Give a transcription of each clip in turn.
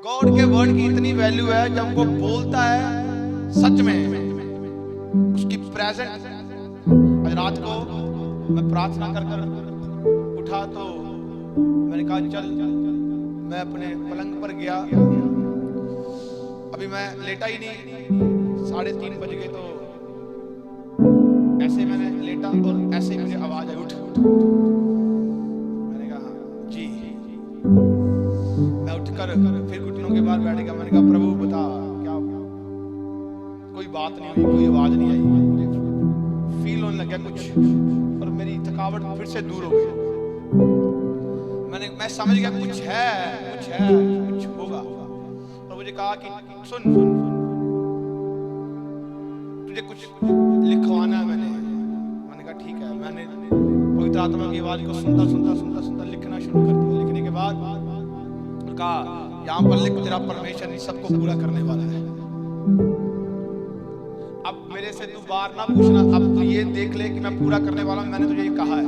God के word की इतनी वैल्यू है, जब वो बोलता है सच में उसकी प्रेजेंट। आज रात को मैं प्रार्थना कर उठा तो मैंने कहा चल, मैं अपने पलंग पर गया। अभी मैं लेटा ही नहीं, 3:30 बज गए। तो ऐसे मैंने लेटा और ऐसे ही मुझे आवाज आई, उठ उठ। मैंने कहा जी। मैं उठकर फिर घुटनों के बाद बैठ गया। मैंने कहा प्रभु बता क्या। कोई बात नहीं हुई, कोई आवाज नहीं आई। मुझे फील होने लगा कुछ, और मेरी थकावट फिर से दूर हो गई। मैं समझ गया कुछ है, कुछ होगा। और मुझे कहा कि सुन, तुझे कुछ लिखवाना है। मैंने कहा ठीक है। मैंने पवित्र आत्मा की आवाज को सुनता लिखना शुरू कर दिया। लिखने के बाद कहा यहाँ पर लिख, तेरा परमेश्वर इन सबको पूरा करने वाला है। अब मेरे से तू बार ना पूछना, अब तू ये देख ले कि मैं पूरा करने वाला हूं। मैंने तुझे ये कहा है।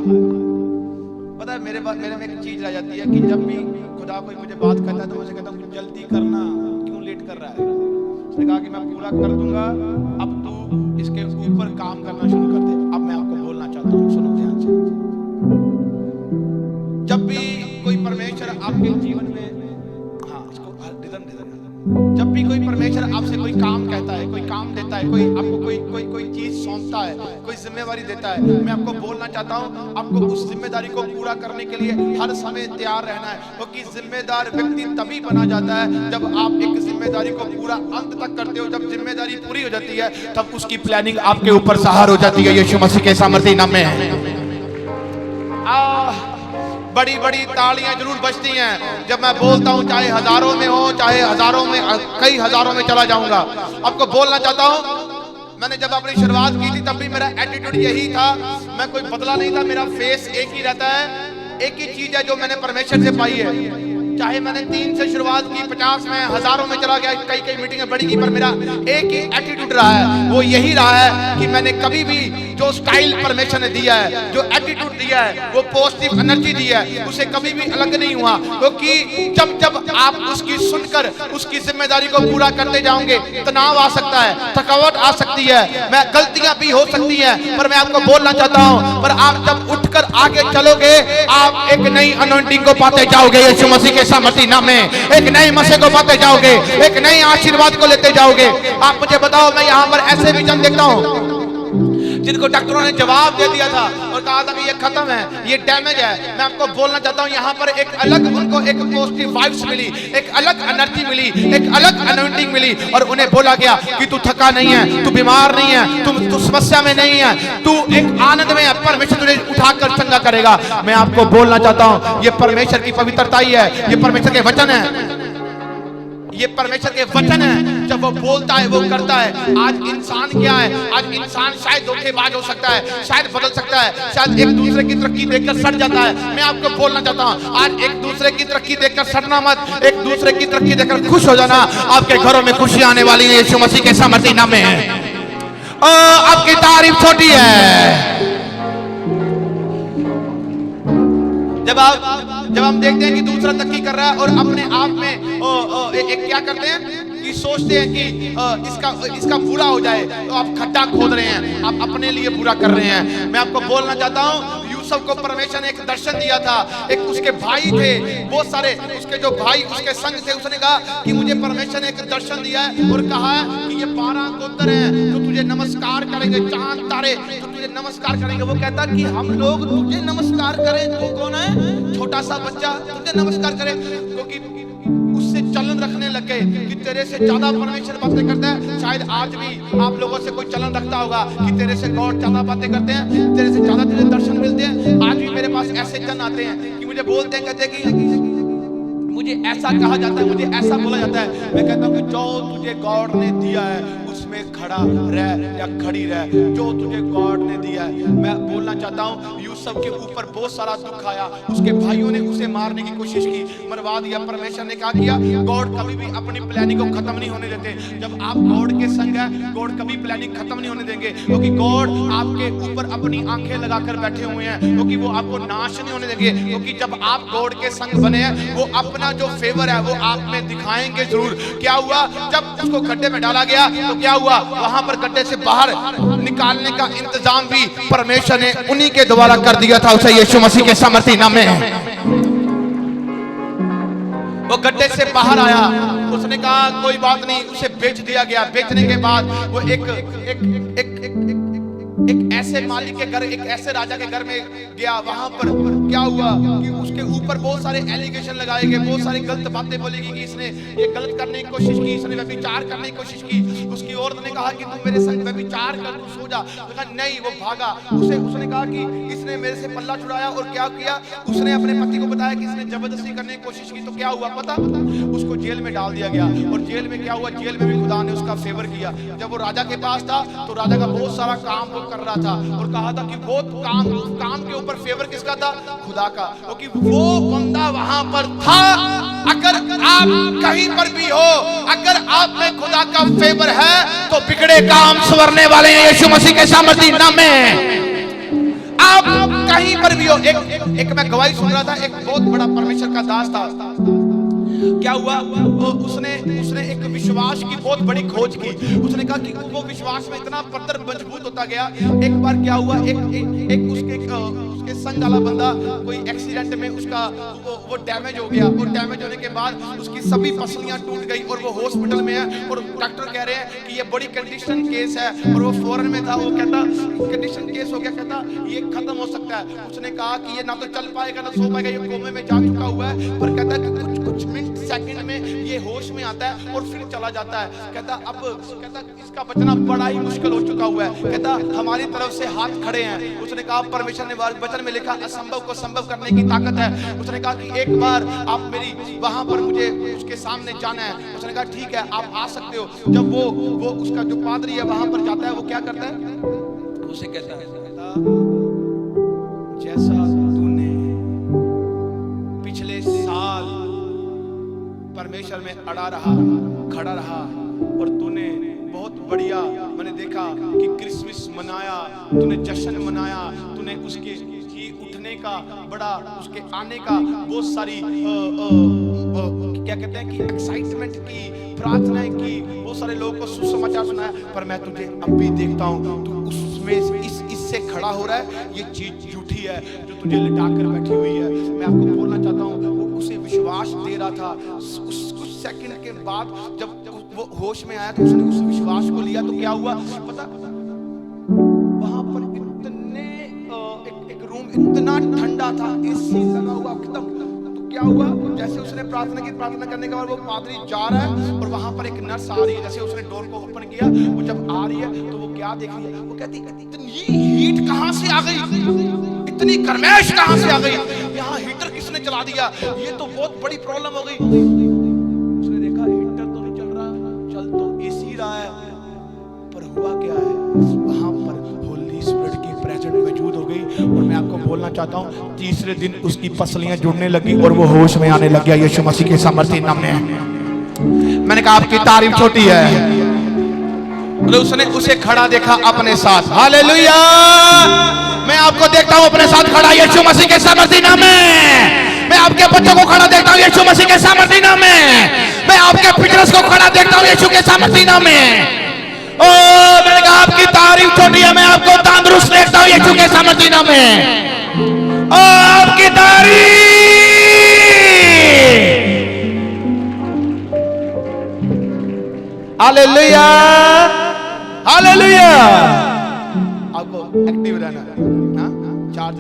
पता है मेरे में एक चीज रह जाती है कि जब भी खुदा कोई मुझे बात कहता है तो मुझे कहता हूँ जल्दी करना, क्यों लेट कर रहा है। उसने कहा कि मैं पूरा कर दूंगा, अब तू इसके ऊपर काम करना शुरू कर दे। अब मैं आपको बोलना चाहता हूँ, सुनो ध्यान से। जब भी कोई परमेश्वर आपके जीवन में, जब भी कोई परमेश्वर आपसे कोई काम कहता है, कोई काम देता है, कोई आपको कोई चीज सौंपता है, कोई जिम्मेवारी देता है, मैं आपको बोलना चाहता हूं आपको उस जिम्मेदारी को पूरा करने के लिए हर समय तैयार रहना है। क्योंकि जिम्मेदार व्यक्ति तभी बना जाता है जब आप एक जिम्मेदारी को पूरा अंत तक करते हो। जब जिम्मेदारी पूरी हो जाती है तब उसकी प्लानिंग आपके ऊपर सहार हो जाती है। यीशु मसीह के सामर्थ्य नाम में बड़ी बड़ी तालियां जरूर बजती हैं जब मैं बोलता हूं, चाहे हजारों में हो, चाहे हजारों में, कई हजारों में चला जाऊंगा। आपको बोलना चाहता हूं, मैंने जब अपनी शुरुआत की थी तब भी मेरा एटीट्यूड यही था। मैं कोई बदला नहीं था, मेरा फेस एक ही रहता है। एक ही चीज है जो मैंने परमेश्वर से पाई है। चाहे मैंने 3 से शुरुआत की, 50 में, हजारों में चला गया, कई मीटिंगें बड़ी की, पर मेरा एक ही एटीट्यूड रहा है। वो यही रहा है कि मैंने कभी भी जो स्टाइल परमेश्वर ने दिया है, जो एटीट्यूड दिया है, वो पॉजिटिव एनर्जी दी है, उसे कभी भी अलग नहीं हुआ। क्योंकि जब आप उसकी सुनकर उसकी जिम्मेदारी को पूरा करते जाओगे, तनाव आ सकता है, थकावट आ सकती है, मैं गलतियां भी हो सकती हैं, पर मैं आपको बोलना चाहता हूं, पर आप जब उठकर आगे चलोगे आप एक नई अनॉइंटिंग को पाते जाओगे। यीशु मसीह के सामर्थ्य नाम में एक नए मसीह को पाते जाओगे, एक नए आशीर्वाद को लेते जाओगे। आप मुझे बताओ, मैं यहाँ पर ऐसे भी जन देखता हूँ जिनको डॉक्टरों ने जवाब दे दिया था और कहा था कि ये खत्म है, ये डैमेज है। मैं आपको बोलना चाहता हूँ यहाँ पर एक अलग उनको एक पॉजिटिव वाइब्स मिली, एक अलग एनर्जी मिली, एक अलग अनॉइंटिंग मिली, और उन्हें बोला गया कि तू थका नहीं है, तू बीमार नहीं है, तू समस्या में नहीं है, तू एक आनंद में है। परमेश्वर तुझे उठाकर चंगा करेगा। मैं आपको बोलना चाहता हूँ, ये परमेश्वर की पवित्रता ही है, ये परमेश्वर के वचन है, ये परमेश्वर के वचन है। जब वो बोलता है वो करता है। आज इंसान क्या है, आज इंसान शायद धोखेबाज हो सकता है, शायद बदल सकता है, शायद एक दूसरे की तरक्की देखकर सड़ जाता है। मैं आपको बोलना चाहता हूँ, आज एक दूसरे की तरक्की देखकर सड़ना मत, एक दूसरे की तरक्की देखकर खुश हो जाना। आपके घरों में खुशी आने वाली है। यीशु मसीह के सामर्थ्य नाम में है। आपकी तारीफ छोटी है। जब हम देखते हैं कि दूसरा तरक्की कर रहा है और अपने आप में एक क्या करते हैं कि सोचते हैं कि इसका बुरा हो जाए, तो आप खड्डा खोद रहे हैं, आप अपने लिए बुरा कर रहे हैं। मैं आपको बोलना चाहता हूं, यूसुफ को परमेश्वर ने एक दर्शन दिया था। एक उसके भाई थे, बहुत सारे उसके जो भाई उसके संग थे, उसने कहा कि मुझे परमेश्वर ने एक दर्शन दिया है और कहा है कि ये 12 गोत्र हैं जो तुझे नमस्कार करेंगे, चांद तारे जो तुझे नमस्कार करेंगे। वो कहता कि हम लोग तुझे नमस्कार करें, तू कौन है, छोटा सा बच्चा, तुझे नमस्कार करे। क्योंकि उससे चलन रखने लगे कि तेरे से ज्यादा परमेश्वर बातें करता है। शायद आज भी आप लोगों से कोई चलन रखता होगा कि तेरे से गॉड ज्यादा बातें करते हैं, तेरे से ज्यादा तुझे दर्शन मिलते हैं। आज भी मेरे पास ऐसे जन आते हैं कि मुझे बोलते हैं, कहते हैं कि मुझे ऐसा कहा जाता है, मुझे ऐसा बोला जाता है। मैं कहता हूँ कि जो तुझे गॉड ने दिया है उसमें खड़ा रह या खड़ी रह, जो तुझे गॉड ने दिया है। मैं बोलना चाहता हूँ, यूसुफ के ऊपर बहुत सारा दुख आया, उसके भाइयों ने उसे मारने की कोशिश की, मरवा दिया। परमेश्वर ने क्या किया, गॉड कभी भी अपनी प्लानिंग को खत्म नहीं होने देते। जब आप गॉड के संग है, गॉड कभी प्लानिंग खत्म नहीं होने देंगे, क्योंकि गॉड आपके ऊपर अपनी आंखें लगाकर बैठे हुए हैं, क्योंकि वो आपको नाश नहीं होने देंगे। क्योंकि जब आप गॉड के संग बने हैं, वो अपना जो फेवर है वो आप में दिखाएंगे जरूर। क्या हुआ, जब उसको गड्ढे में डाला गया तो क्या हुआ, वहां पर गड्ढे से बाहर निकालने का इंतजाम भी परमेश्वर ने उन्हीं के द्वारा कर दिया था। उसे यीशु मसीह के सामर्थी नाम में वो गड्ढे से बाहर आया, उसने कहा कोई बात नहीं, उसे बेच दिया गया। बेचने के बाद वो एक ऐसे मालिक के घर, एक ऐसे राजा के घर में गया। वहां पर क्या हुआ कि उसके ऊपर बहुत सारे एलिगेशन लगाए गए, बहुत सारी गलत बातें बोली गई कि इसने ये गलत करने की कोशिश की, इसने व्यभिचार करने की कोशिश की। उसकी औरत ने कहा कि तू मेरे संग व्यभिचार कर, तू सो जा। कहा नहीं, वो भागा। उसने कहा कि इसने मेरे से पल्ला छुड़ाया, और क्या किया, उसने अपने पति को बताया कि इसने जबरदस्ती करने की कोशिश की। तो क्या हुआ पता, उसको जेल में डाल दिया गया। और जेल में क्या हुआ, जेल में भी खुदा ने उसका फेवर किया। जब वो राजा के पास था तो राजा का बहुत सारा काम वो कर रहा था, और कहा था कि बहुत काम के ऊपर फेवर किसका था, खुदा का, क्योंकि वो बंदा वहां पर था। अगर आप कहीं पर भी हो, अगर आप में खुदा का फेवर है तो बिगड़े काम संवरने वाले हैं यीशु मसीह के सामर्थी नाम में। आप कहीं पर भी हो, एक मैं गवाही सुन रहा था, एक बहुत बड़ा परमेश्वर का दास था। क्या हुआ, उसने एक विश्वास की बहुत बड़ी खोज की। उसने कहा कि वो विश्वास में इतना पत्थर मजबूत होता गया। एक बार क्या हुआ, एक उसके संग वाला बंदा कोई एक्सीडेंट में उसका वो डैमेज हो गया, और डैमेज होने के बाद उसकी सभी पसलियां टूट गई, और वो हॉस्पिटल में है। और डॉक्टर कह रहे हैं कि ये बड़ी कंडीशन केस है, और वो फॉरेन में था। वो कहता कंडीशन केस हो गया, कहता ये खत्म हो सकता है। उसने कहा कि ये ना तो चल पाएगा ना सो पाएगा, ये कोमे में जा चुका हुआ है। पर कहता है कि कुछ मिनट सेकंड में ये होश में आता है और फिर चला जाता है। कहता इसका बचना बड़ा ही मुश्किल हो चुका हुआ है। कहता हमारी तरफ से हाथ खड़े हैं। उसने कहा परमेश्वर ने वचन में लिखा असंभव को संभव करने की ताकत है। उसने कहा कि एक बार आप मेरी वहां पर मुझे उसके सामने जाना है। उसने कहा ठीक है, आप आ सकते हो। जब वो उसका जो पादरी है वहां पर जाता है, वो क्या करता है, उसे कहता है जैसा तूने पिछले साल परमेश्वर में अड़ा रहा, खड़ा रहा, और तूने बहुत बढ़िया, मैंने देखा कि क्रिसमस मनाया, तूने जश्न मनाया, तूने उसके उठने का, बड़ा उसके आने का बहुत सारी क्या कहते हैं कि एक्साइटमेंट की, प्रार्थनाएं की, बहुत सारे लोगों को सुसमाचार सुनाया। पर मैं तुझे अब भी देखता हूँ तू उसमें इससे खड़ा हो रहा है। ये चीज झूठी है जो तुझे लिटा कर बैठी हुई है। मैं आपको बोलना चाहता हूँ, वो उसे विश्वास दे रहा था। कुछ सेकंड के बाद जब वो होश में आया तो उसने उस विश्वास को लिया। तो क्या हुआ पता, वहां पर इतने एक रूम इतना ठंडा था, एसी लगा हुआ एकदम। तो क्या हुआ, जैसे उसने प्रार्थना करने के बाद वो पादरी जा रहा है, और वहां पर एक नर्स आ रही है। जैसे उसने डोर को ओपन किया, वो जब आ रही है तो वो क्या देख रही है, वो कहती इतनी हीट कहां से आ गई, इतनी गर्माइश कहां से आ गई, यहाँ हीटर किसने चला दिया, ये तो बहुत बड़ी प्रॉब्लम हो गई। उसने देखा हीटर तो नहीं चल रहा, चल तो एसी रहा है, पर हुआ क्या है, वहां पर होली स्पिरिट की प्रेजेंस मौजूद हो गई। और मैं आपको बोलना चाहता हूँ, तीसरे दिन उसकी पसलियां जुड़ने लगी और वो होश में आने लग गया यीशु मसीह के सामर्थी नाम में। मैंने कहा आपकी तारीफ छोटी है। और उसने उसे खड़ा देखा अपने साथ। हालेलुया। मैं आपको देखता हूं अपने साथ खड़ा यीशु मसीह के सामर्थी नाम में। मैं आपके बच्चों को खड़ा देखता हूं यीशु मसीह के सामर्थी नाम में। मैं आपके फिटनेस को खड़ा देखता हूं यीशु के सामर्थी नाम में। ओ मैंने कहा आपकी तारीफ छोटी है, मैं आपको तंदुरुस्त देखता हूं यीशु के सामर्थी नाम में। ओ आपकी तारीफ। Hallelujah, hallelujah. आपको एक्टिव रहना है, चार्ज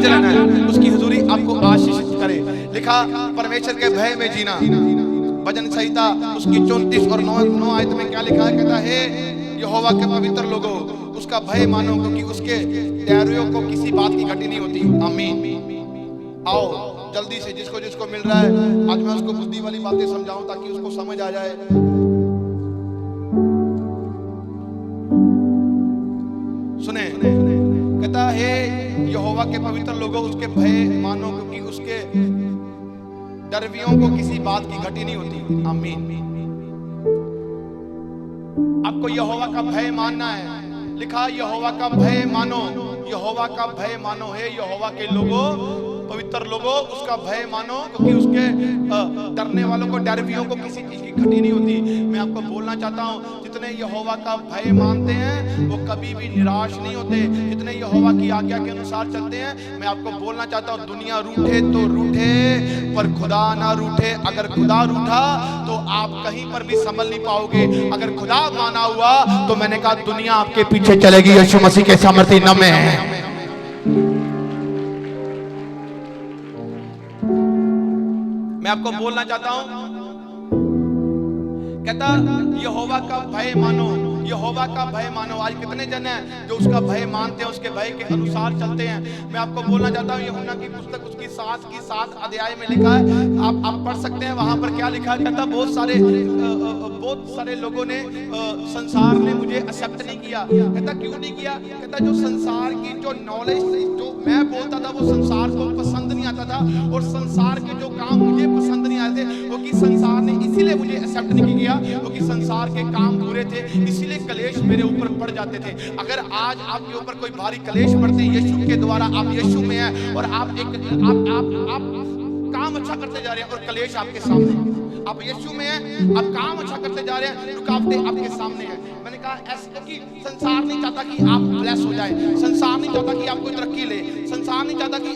रहना है। उसकी हुजूरी आपको आशीष करे। लिखा परमेश्वर के भय में जीना, भजन संहिता उसकी 34 और 9 आयत में क्या लिखा है, कहता है यहोवा के पवित्र लोगों उसका भय मानो, क्योंकि उसके तैयारियों को किसी बात की घटी नहीं होती। आमीन। आओ जल्दी से जिसको जिसको मिल रहा है, आज मैं उसको बुद्धि वाली बातें समझाऊं ताकि उसको समझ आ जाए। के पवित्र लोगों उसके भय मानो, क्योंकि उसके डरवियों को किसी बात की घटी नहीं होती। आमीन। आपको यहोवा का भय मानना है। लिखा यहोवा का भय मानो, यहोवा का भय मानो है। यहोवा के लोगों, पवित्र लोगों, उसका भय मानो, क्योंकि उसके डरने वालों को, डरवियों को किसी चीज की घटी नहीं होती। मैं आपको बोलना चाहता हूँ, जितने यहोवा का भय मानते हैं वो कभी भी निराश नहीं होते। जितने यहोवा की आज्ञा के अनुसार चलते हैं, मैं आपको बोलना चाहता हूँ, दुनिया रूठे तो रूठे पर खुदा ना रूठे। अगर खुदा रूठा तो आप कहीं पर भी संभल नहीं पाओगे। अगर खुदा माना हुआ तो मैंने कहा दुनिया आपके पीछे चलेगी। यीशु मसीह के सामर्थ्य नाम में है। मैं आपको बोलना चाहता हूं, कहता यहोवा का भय मानो, यहोवा का भय मानो। आज कितने जन हैं जो उसका भय मानते हैं, उसके भय के अनुसार चलते हैं। मैं आपको बोलना चाहता हूं, यूहन्ना की पुस्तक उसकी 7 अध्याय में लिखा है, आप पढ़ सकते हैं। वहां पर क्या लिखा है? कहता बहुत सारे लोगों ने, संसार ने मुझे एक्सेप्ट नहीं किया। कहता क्यों नहीं किया? कहता जो संसार की जो नॉलेज जो मैं बोलता था वो संसार को पसंद नहीं आता था, और संसार के जो काम मुझे पसंद नहीं आते थे, वो कि संसार ने इसीलिए मुझे एक्सेप्ट नहीं किया, क्योंकि संसार के काम बुरे थे, इसीलिए कलेश मेरे ऊपर पड़ जाते थे। अगर आज आपके ऊपर कोई भारी कलेश पड़ते हैं, यीशु के द्वारा, आप यीशु में हैं और आप काम अच्छा करते जा रहे हैं और कलेश आपके सामने, आप यीशु में हैं, आप काम अच्छा करते जा रहे हैं, रुकावटें आपके सामने हैं। मैंने कहा ऐसे, क्योंकि संसार नहीं चाहता कि आप ब्लेस हो जाए, संसार नहीं चाहता कि आप कोई तरक्की ले, संसार नहीं चाहता कि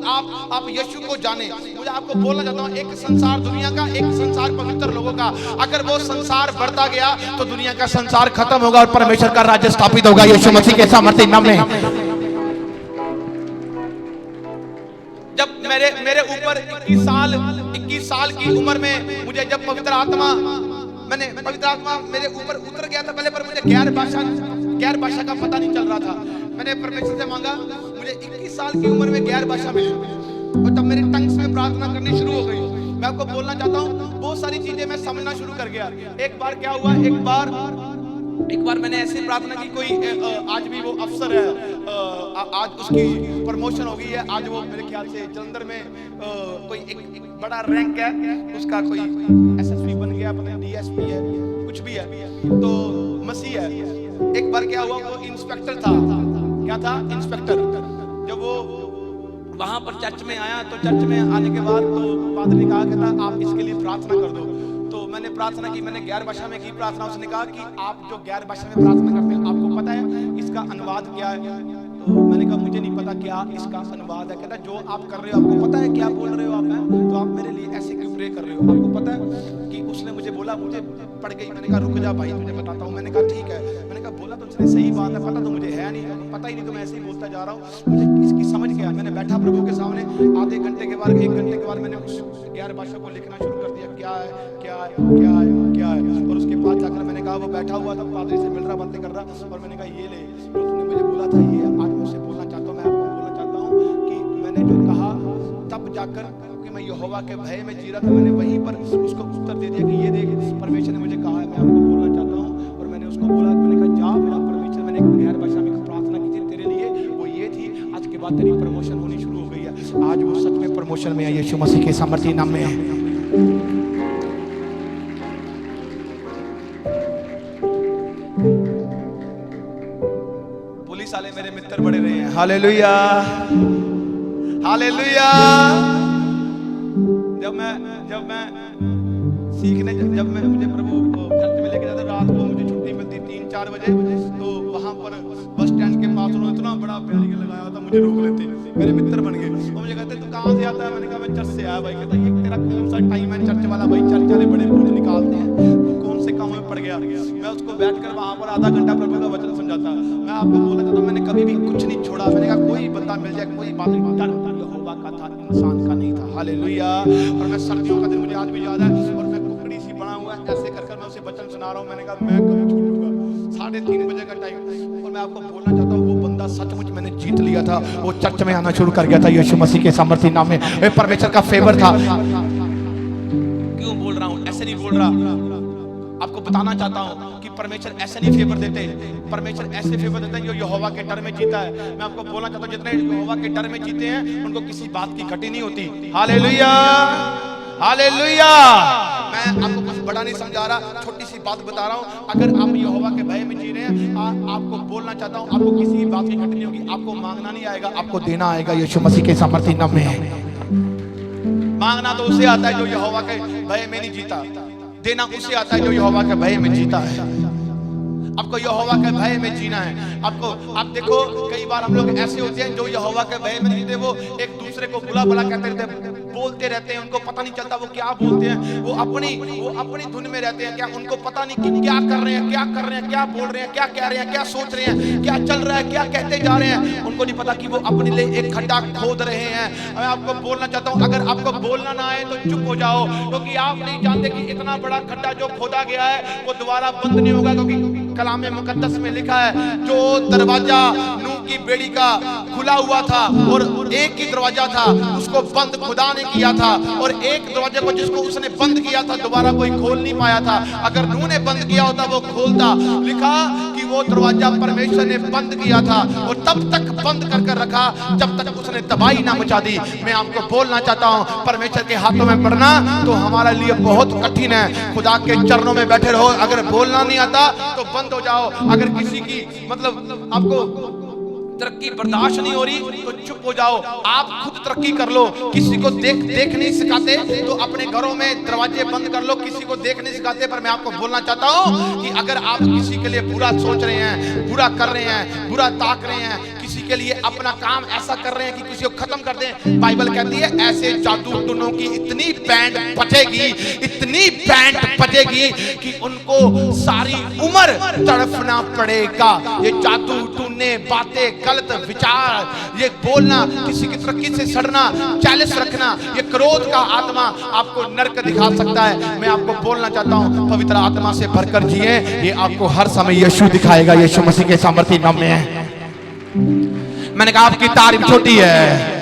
आप यीशु को जाने। मुझे आपको बोलना चाहता हूँ, एक संसार दुनिया का, एक संसार पवित्र लोगों का। अगर वो संसार बढ़ता गया तो दुनिया का संसार खत्म होगा और परमेश्वर का राज्य स्थापित होगा। यीशु मसीह के सामर्थ्य नाम में। जब मेरे ऊपर 21 साल की उम्र में मुझे जब पवित्र आत्मा मेरे ऊपर उतर गया था, पहले पर मुझे गैर भाषा का पता नहीं चल रहा था। मैंने परमेश्वर से मांगा, मुझे 21 साल की उम्र में गैर भाषा मिली, और तब मेरी टंग्स में प्रार्थना करनी शुरू हो गई। मैं आपको बोलना चाहता हूँ, बहुत सारी चीजें मैं समझना शुरू कर गया। एक बार क्या हुआ, एक बार मैंने ऐसी प्रार्थना की, कोई आज भी वो अफसर है, आज उसकी प्रमोशन हो गई है, आज वो मेरे ख्याल से जलंधर में कोई एक बड़ा रैंक है, उसका कोई एसएसपी बन गया, पता नहीं डीएसपी है, कुछ भी है, तो मसीह है। एक बार क्या हुआ, वो इंस्पेक्टर था। क्या था? इंस्पेक्टर। जब वो वहां पर चर्च में आया, तो चर्च में आने के बाद तो पादरी ने कहा, कहता आप इसके लिए प्रार्थना कर दो। तो मैंने प्रार्थना की, मैंने गैर भाषा में की प्रार्थना। उसने कहा कि आप जो गैर भाषा में प्रार्थना करते हैं, आपको पता है इसका अनुवाद क्या है? तो मैंने कहा मुझे नहीं पता क्या इसका अनुवाद है। कहता जो आप कर रहे हो, आपको पता है क्या बोल रहे हो आप हैं? तो आप मेरे लिए ऐसे क्यों प्रे कर रहे हो? आपको पता है कि उसने मुझे बोला, मुझे पड़ गई। मैंने कहा रुक जा भाई, तुझे बताता हूँ। मैंने कहा ठीक है। मैंने कहा बोला तो उसने सही बात है, पता तो मुझे है नहीं, पता ही नहीं, तो मैं ऐसे ही बोलता जा रहा हूँ। मुझे इसकी समझ गया। मैंने बैठा प्रभु के सामने, आधे घंटे के बाद, 1 घंटे के बाद मैंने उस गैर भाषा को लिखना शुरू कर दिया, क्या है क्या है क्या है क्या है। और उसके बाद जाकर मैंने कहा, वो बैठा हुआ था, पादरी से मिल रहा, बातें कर रहा, और मैंने कहा ये ले जो तुमने मुझे बोला था, ये आज मैं उससे बोलना चाहता हूँ। मैं आपको बोलना चाहता हूँ कि मैंने जो कहा, तब जाकर, क्योंकि मैं यहोवा के भय में जी रहा था, मैंने वहीं पर उसको उत्तर दे दिया कि ये देख परमेश्वर ने मुझे कहा है, मैं आपको बोलना चाहता हूँ। और मैंने उसको बोला, मैंने कहा जा मेरा परमेश्वर, मैंने एक गैर भाषा में प्रार्थना की थी तेरे लिए, वो ये थी, आज के बाद तेरी प्रमोशन होनी शुरू हो गई है। आज वो सच में प्रमोशन में है, यीशु मसीह के सामर्थ्य नाम में है। पुलिस वाले मेरे मित्र बड़े रहे हैं। Hallelujah hallelujah. जब मैं सीखने, मुझे प्रभु चर्च में लेके जाते, रात को मुझे छुट्टी मिलती 3-4 बजे, तो वहां पर बस स्टैंड के पास उन्होंने इतना बड़ा बैरिकेड लगाया था, मुझे रोक लेते, मेरे मित्र बन गए। और मुझे कहते तू कहाँ से आता है? मैंने कहा मैं चर्च से आया। भाई कहता ये तेरा कौन सा टाइम है चर्च वाला? भाई चर्च वाले बड़े मुझे निकालते हैं, तू कौन से काम में पड़ गया? मैं उसको बैठकर वहां पर आधा घंटा प्रभु का वचन समझाता। मैं आपको बोलना चाहता हूँ, मैंने कभी भी कुछ नहीं छोड़ा। मैंने कहा कोई बंदा मिल जाए, कोई बात नहीं, डर यहोवा का था, इंसान का नहीं था। हालेलुया। और मैं सर्दियों का दिन मुझे आज भी याद है, और मैं कुकड़ी सी बना हुआ ऐसे कर मैं उसे वचन सुना रहा हूँ। मैंने कहा मैं कभी छूटूंगा, 3:30 बजे का टाइम। और मैं आपको बोलना चाहता हूँ, वो बंदा सचमुच मैंने जीत लिया था, वो चर्च में आना शुरू कर गया था। यीशु मसीह के सामर्थ्य नाम में, परमेश्वर का फेवर था। क्यों बोल रहा हूँ? ऐसे नहीं बोल रहा, आपको बताना चाहता हूँ कि परमेश्वर ऐसे नहीं फेवर देते, परमेश्वर ऐसे फेवर देते हैं जो यहोवा के डर में जीता है। मैं आपको बोलना चाहता हूँ जितने यहोवा के डर में जीते हैं उनको किसी बात की घटी नहीं होती। Hallelujah, hallelujah. मैं आपको कुछ बड़ा नहीं समझा रहा, छोटी सी बात बता रहा हूँ। अगर आप यहोवा के भय में जी रहे हैं, आपको बोलना चाहता हूँ, आपको किसी बात की घटी नहीं होगी। आपको मांगना नहीं आएगा, आपको देना आएगा यीशु मसीह के सामर्थी नाम में। मांगना तो उसे आता है जो यहोवा के भय में नहीं जीता, देना उसे आता है जो यहोवा के भय में जीता है। आपको यहोवा के भय में जीना है। आप देखो कई बार हम लोग ऐसे होते हैं जो यहोवा के भय में नहीं जीते, वो एक दूसरे को बुला बुला कहते रहते हैं, बोलते रहते हैं, उनको पता नहीं चलता वो क्या बोलते हैं, वो अपनी धुन में रहते हैं। क्या उनको पता नहीं कि क्या कर रहे हैं, क्या कर रहे हैं, क्या बोल रहे हैं, क्या कह रहे हैं, क्या सोच रहे हैं, क्या चल रहा है, क्या कहते जा रहे हैं। उनको नहीं पता कि वो अपने लिए एक खड्डा खोद रहे हैं। मैं आपको बोलना चाहता हूँ, अगर आपको बोलना ना आए तो चुप हो जाओ, क्योंकि आप नहीं जानते कि इतना बड़ा खड्डा जो खोदा गया है वो दोबारा बंद नहीं होगा। क्योंकि कलाम मुकद्दस में लिखा है जो दरवाजा नूह की बेड़ी का खुला हुआ था और एक ही दरवाजा था, उसको बंद खुदा ने किया था, और एक दरवाजे को जिसको उसने बंद किया था दोबारा कोई खोल नहीं पाया था। अगर नूह ने बंद किया होता वो खोलता। लिखा कि वो दरवाजा परमेश्वर ने बंद किया था और तब तक बंद कर रखा जब तक उसने तबाही ना मचा दी। मैं आपको बोलना चाहता हूँ, परमेश्वर के हाथों में पड़ना तो हमारे लिए बहुत कठिन है। खुदा के चरणों में बैठे रहो, अगर बोलना नहीं आता तो बंद हो जाओ। अगर किसी की मतलब आपको तरक्की बर्दाश्त नहीं हो रही तो चुप हो जाओ, आप खुद तरक्की कर लो। किसी को देख नहीं सिखाते तो अपने घरों में दरवाजे बंद कर लो, किसी को देख नहीं सिखाते। पर मैं आपको बोलना चाहता हूँ कि अगर आप किसी के लिए बुरा सोच रहे हैं, बुरा कर रहे हैं, बुरा ताक रहे हैं, किसी के लिए अपना काम ऐसा कर रहे हैं कि किसी को खत्म कर दें, बाइबल कहती है ऐसे जादू टुनों की इतनी बैंड बजेगी, इतनी बैंड बजेगी कि उनको सारी उम्र तड़फना पड़ेगा। ये जादू टूने, बातें, गलत विचार, ये बोलना, किसी की तरक्की से सड़ना, चालीस रखना, ये क्रोध का आत्मा आपको नरक दिखा सकता है। मैं आपको बोलना चाहता हूँ, पवित्र आत्मा से भरकर जिए, ये आपको हर समय यीशु दिखाएगा, यीशु मसीह के सामर्थी नाम में है। मैंने कहा आपकी तारीफ छोटी है।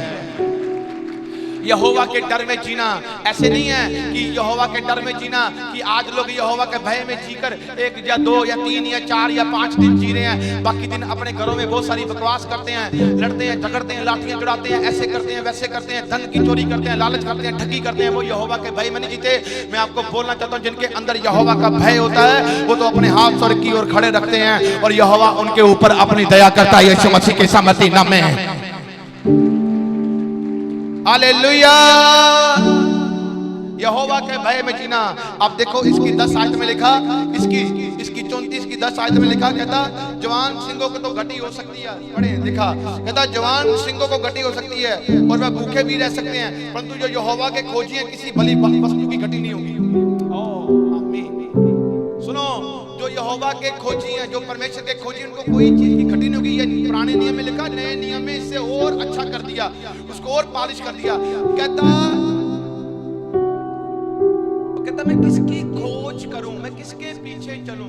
यहोवा के डर में जीना ऐसे नहीं है कि यहोवा के डर में जीना कि आज लोग यहोवा के भय में जीकर 1 या 2 या 3 या 4 या 5 दिन जी रहे हैं, बाकी दिन अपने घरों में बहुत सारी बकवास करते हैं, लड़ते हैं, झगड़ते हैं, लाठियां चढ़ाते हैं, ऐसे करते हैं, वैसे करते हैं, धन की चोरी करते हैं, लालच करते हैं, ठगी करते हैं। वो यहोवा के भय में नहीं जीते। मैं आपको बोलना चाहता हूँ, जिनके अंदर यहोवा का भय होता है वो तो अपने हाथ स्वर्ग की ओर खड़े रखते हैं और यहोवा उनके ऊपर अपनी दया करता है, यीशु मसीह के सामर्थी नाम में है। हालेलुया। यहोवा के भय में जीना। आप देखो इसकी 10 आयत में लिखा, इसकी 34 की 10 आयत में लिखा, कहता जवान सिंगों को तो घटी हो सकती है, पढ़े लिखा, कहता जवान सिंगों को घटी हो सकती है और वह भूखे भी रह सकते हैं, परंतु जो यहोवा के खोजी हैं किसी भली वस्तु की घटी नहीं होगी। सुनो, जो यहोवा के खोजी हैं, जो परमेश्वर के खोजी, उनको कोई चीज की घटी नहीं होगी। ये पुराने नियम में लिखा, नए नियम में इससे और अच्छा कर दिया, उसको और पॉलिश कर दिया। कहता मैं किसकी खोज करूं, मैं किसके पीछे चलूं,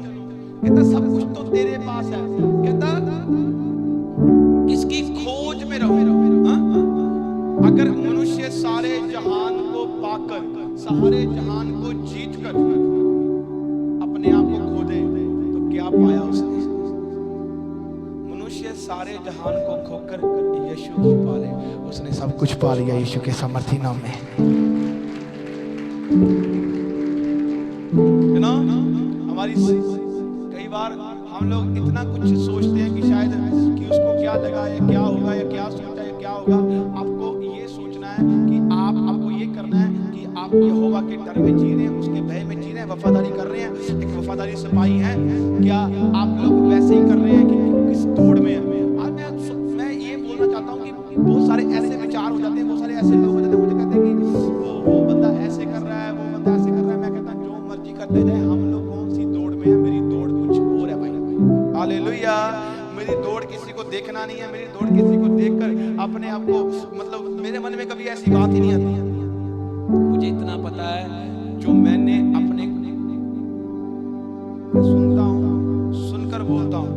कहता सब कुछ तो तेरे पास है, कहता किसकी खोज में रहूं। अगर मनुष्य सारे जहान को पाकर, सारे जहान को जीतकर अपने आप को खो दे तो क्या पाया उसने। मनुष्य सारे जहान को खोकर यीशु को पाले, उसने सब कुछ पा लिया यीशु के सामर्थी नाम में। है ना, हमारी कई बार हम लोग इतना कुछ सोचते हैं कि शायद कि उसको क्या लगा या क्या होगा या क्या सोचा या क्या होगा। आपको ये सोचना है कि आपको ये करना है कि आप यहोवा के डर में जी रहे हैं, उसके भय में जी रहे हैं, वफादारी कर रहे हैं, एक वफादारी सिपाही हैं। क्या आप लोग वैसे ही कर रहे हैं कि किस दौड़ में है। आज मैं ये बोलना चाहता हूँ कि बहुत सारे ऐसे विचार हो जाते हैं, बहुत सारे ऐसे लोग हो जाते हैं, मुझे कहते हैं कि वो बंदा ऐसे कर रहा है, वो बंदा ऐसे कर रहा है। मैं कहता हूँ जो मर्जी करते जाए, हम लोग कौन सी दौड़ में है। मेरी दौड़ कुछ और है भाई। हालेलुया। मेरी दौड़ किसी को देखना नहीं है, मेरी दौड़ किसी को देखकर अपने आप को, मतलब मेरे मन में कभी ऐसी बात ही नहीं आती है। मुझे इतना पता है जो मैंने अपने सुनता हूँ, सुनकर बोलता हूँ,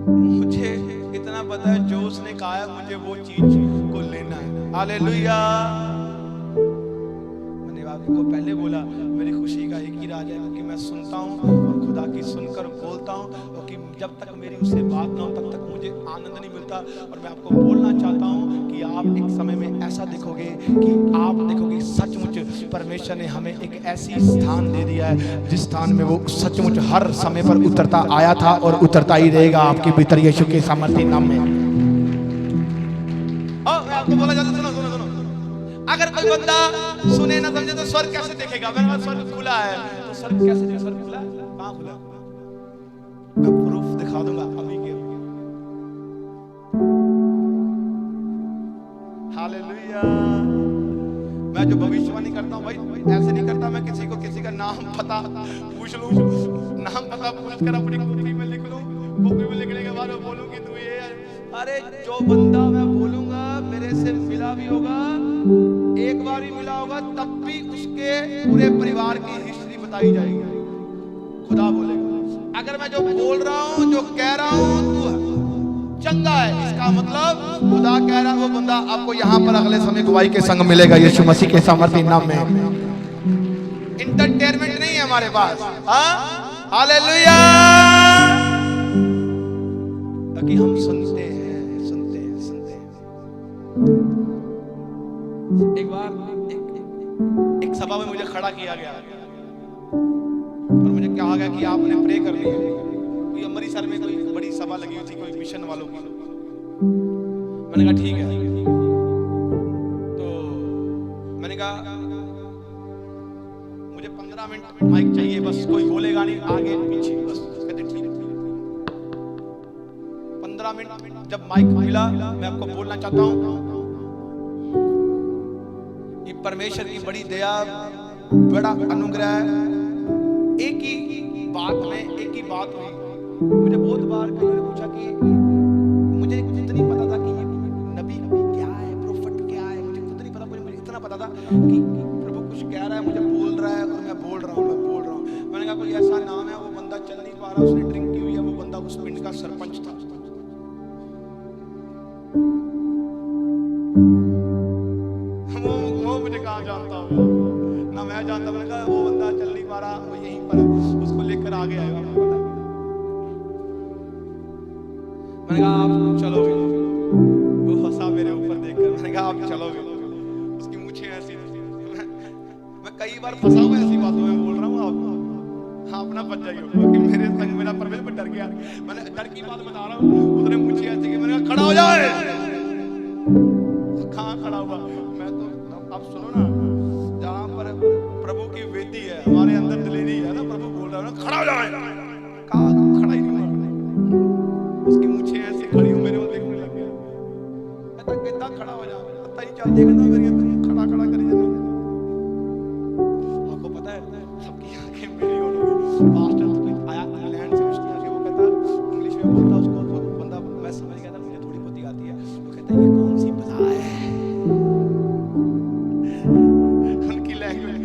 मुझे इतना पता है जो उसने कहा है मुझे वो चीज को लेना है। हालेलुया। मैंने आपको पहले बोला मेरी खुशी का एक ही राज है, क्योंकि मैं सुनता हूँ और खुदा की सुनकर बोलता हूँ, क्योंकि जब तक मेरी उससे बात ना हो तब तक मुझे आनंद नहीं मिलता। और मैं आपको बोलना चाहता हूँ कि आप एक समय में ऐसा देखोगे कि आप देखोगे सचमुच परमेश्वर ने हमें एक ऐसी स्थान दे दिया है जिस स्थान में वो सचमुच हर समय पर उतरता आया था और उतरता ही रहेगा आपके भीतर यीशु के सामर्थ्य नाम में। मैं आपको बोला जाता, सुनो सुनो सुनो, अगर कोई बंदा सुने ना समझे तो स्वर्ग कैसे देखेगा? मेरे पास स्वर्ग खुला है, तो स्वर्ग कैसे देखेगा? स्वर्ग खुला है, कहाँ खुला? मैं प्रूफ दिखा दूंगा अभी के। हालेलुया। मैं जो भविष्यवाणी करता हूँ भाई ऐसे नहीं करता, मैं किसी को किसी का नाम पता पूछ लूं, नाम पता पूछ कर अपनी कॉपी में लिख लूं, कॉपी में लिखने के बाद मैं बोलूं कि तू ये, अरे जो बंदा मैं बोलूंगा मेरे से मिला भी होगा, एक बार ही मिला होगा, तब भी उसके पूरे परिवार की हिस्ट्री बताई जाएगी। खुदा बोलेगा अगर मैं जो बोल रहा हूँ जो कह रहा हूँ तू चंगा है, इसका मतलब खुदा कह रहा है वो बंदा आपको यहाँ पर अगले समय गवाही के संग मिलेगा यीशु मसीह के सामर्थ्य नाम में। इंटरटेनमेंट नहीं है हमारे पास। हालेलुया। ताकि हम सुनते हैं सुनते हैं सुनते हैं। एक बार एक सभा में मुझे खड़ा किया गया और मुझे कहा गया कि आपने प्रे करनी है। कोई अमृतसर में कोई बड़ी सभा लगी हुई थी, कोई मिशन वालों की। मैंने कहा ठीक है। तो मैंने कहा मुझे 15 मिनट माइक चाहिए, बस कोई बोलेगा नहीं आगे पीछे, बस। कहते ठीक है। 15 मिनट जब माइक मिला, मैं आपको बोलना चाहता हूं कि परमेश्वर की बड़ी दया, बड़ा अनुग्रह। एक ही बात में एक ही बात हुई। मुझे बहुत बार कहीं ने पूछा कि मुझे खुद नहीं पता था कि ये नबी क्या है, प्रोफेट क्या है, मुझे खुद नहीं पता। मुझे इतना पता था कि प्रभु कुछ कह रहा है, मुझे बोल रहा है और मैं बोल रहा हूँ। मैंने कहा कोई ऐसा नाम है, वो बंदा चल नहीं पा रहा, उसने ड्रिंक की हुई है, वो बंदा उस पिंड का सरपंच था। वो मुझे कहाँ जानता होगा, ना मैं जानता। मैंने कहा वो बंदा चल नहीं पा रहा, वो यहीं पर है, उसको लेकर आगे आएगा। मैंने कहा आप चलोगे? वो हंसा मेरे ऊपर देखकर। मैंने कहा आप चलोगे? उसकी मूछें ऐसी थी। मैं कई बार फंसा हूँ ऐसी बातों में, बोल रहा हूँ आप अपना बच जाइए, क्योंकि मेरे संग मेरा परमेश्वर डर गया। मैंने डर की बात बता रहा हूँ, उसने मूछें ऐसी की। मैंने कहा खड़ा हो जाए। कहाँ खड़ा हुआ? मैं तो आप सुनो ना, जहाँ पर प्रभु की वेदी है, हमारे अंदर दिलेरी है ना, प्रभु बोल रहा है ना खड़ा हो जाए। कहाँ खड़ा ही नहीं हुआ। उसकी मूछें ऐसी खड़ी हूँ, मेरे को देखने लग गया। कहता खड़ा हो जा, पता ही चल जाएगा ना मेरी खड़ा खड़ा करी जाता। आपको पता है सबकी आंखें मेरी ओर हो गई। पास्टर तो आया इंग्लैंड से, उसकी आंखें, वो कहता इंग्लिश में बोलता, उसको तो बंदा मैं समझ गया था, मुझे थोड़ी बहुत आती है। वो कहता ये कौन सी बला है? उनकी लैंग्वेज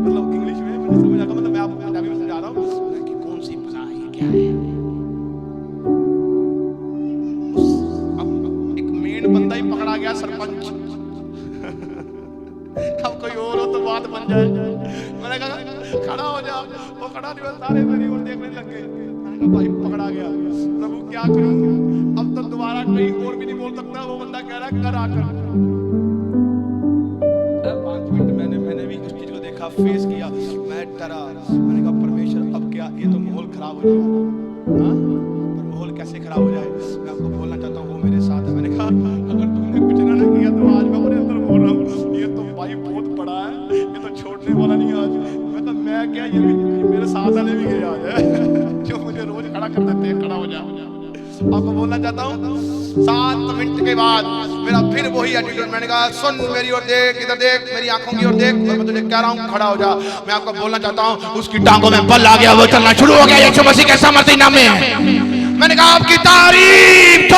मतलब इंग्लिश में मुझे समझ आता, मतलब मैं आपको पंजाबी में समझा रहा हूँ कि कौन सी बला है, क्या है। बंदा ही पकड़ा गया, सरपंच। अब कोई और हो तो बात बन जाए। मैंने कहा खड़ा हो जा। वो खड़ा नहीं हुआ, सारे मेरी ओर देखने लग गए। मैंने कहा भाई पकड़ा गया, प्रभु क्या करूं? अब तो दोबारा कहीं और भी नहीं बोल सकता। वो बंदा कह रहा है कर आकर। 5 मिनट मैंने भी उस चीज को देखा, फेस किया। मैं डरा। मैंने कहा परमेश्वर अब क्या, ये तो माहौल खराब हो जाएगा। पर माहौल कैसे खराब हो जाए? मैं आपको बोलना चाहता हूँ वो मेरे साथ है। मैंने कहा अगर तुमने कुछ ना किया तो आज मैं अपने अंदर बोल रहा हूँ ये तो भाई बहुत बड़ा है, ये तो छोड़ने वाला नहीं आज। मैं क्या, ये मेरे साथ वाले भी गए आज जो मुझे रोज खड़ा कर देते हैं, खड़ा हो जा। आपको बोलना चाहता हूँ 7 मिनट के बाद मेरा फिर वही एटीट्यूड। मैंने कहा सुन मेरी ओर देख, इधर देख, मेरी आंखों की ओर देख, मैं तुझे कह रहा हूँ खड़ा हो जा। मैं आपको बोलना चाहता हूँ उसकी टांगों में बल आ गया, वो चलना शुरू हो गया यीशु मसीह के सामर्थ्य नाम में। मैंने कहा आपकी तारीफ